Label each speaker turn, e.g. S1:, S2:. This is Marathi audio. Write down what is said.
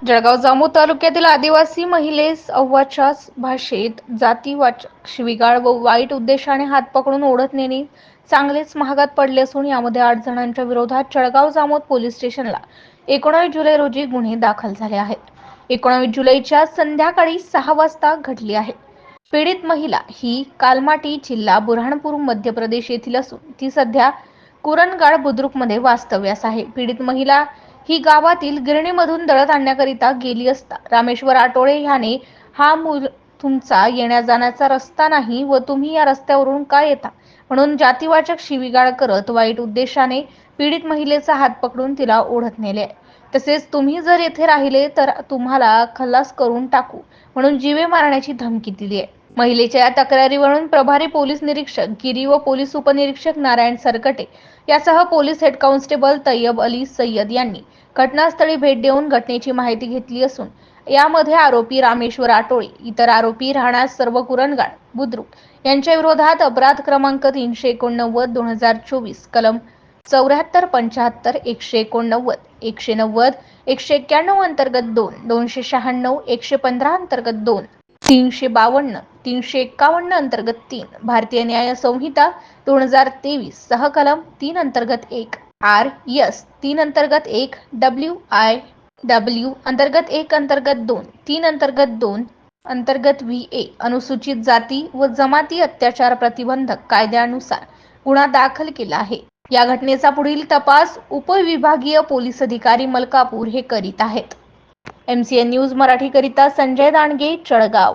S1: जळगाव जामोद तालुक्यातील आदिवासी महिलेस अव्वाच्या भाषेत जातीवाचक शिवीगाळ व वाईट उद्देशाने हात पकडून ओढत नेणे चांगलेच महागात पडले असून यामध्ये 8 जणांच्या विरोधात जळगाव जामोद पोलीस स्टेशनला 19 जुलै रोजी गुन्हे दाखल झाले आहेत. 19 जुलैच्या संध्याकाळी 6 वाजता घडली आहे. पीडित महिला ही कालमाटी जिल्हा बुरहानपूर मध्य प्रदेश येथील असून ती सध्या कुरणगाड बुद्रुकमध्ये वास्तव्यास आहे. पीडित महिला ही गावातील गिरणीमधून दळत आणण्याकरिता गेली असता रामेश्वर आटोळे ह्याने हा मूल तुमचा येण्या जाण्याचा रस्ता नाही व तुम्ही या रस्त्यावरून का येता म्हणून जातीवाचक शिवीगाळ करत वाईट उद्देशाने पीडित महिलेचा हात पकडून तिला ओढत नेले. तसेच तुम्ही जर येथे राहिले तर तुम्हाला खलास करून टाकू म्हणून जीवे मारण्याची धमकी दिली आहे. महिलेच्या या तक्रारीवरून प्रभारी पोलीस निरीक्षक गिरी व पोलीस उपनिरीक्षक नारायण सरकटे यासह पोलीस हेड कॉन्स्टेबल तय्यब अली सय्यद यांनी घटनास्थळी भेट देऊन घटनेची माहिती घेतली असून यामध्ये आरोपी रामेश्वर आटोळे, इतर आरोपी राहणार सर्व कुरणगाड बुद्रुक यांच्या विरोधात अपराध क्रमांक 389/2024 कलम 74, 75, 189, 190, 191 अंतर्गत 2, 296, 115 अंतर्गत 2, 352, 351 अंतर्गत 3, भारतीय न्याय संहिता 2023 सह कलम 3 अंतर्गत 1, RS 3 अंतर्गत 1, WIW अंतर्गत 1 अंतर्गत 2, 3 अंतर्गत 2 अंतर्गत VA अनुसूचित जाती व जमाती अत्याचार प्रतिबंधक कायद्यानुसार गुन्हा दाखल केला आहे. या घटनेचा पुढील तपास उपविभागीय पोलीस अधिकारी मलकापूर हे करीत आहेत. MCN न्यूज मराठी करिता संजय दांडगे, जळगाव.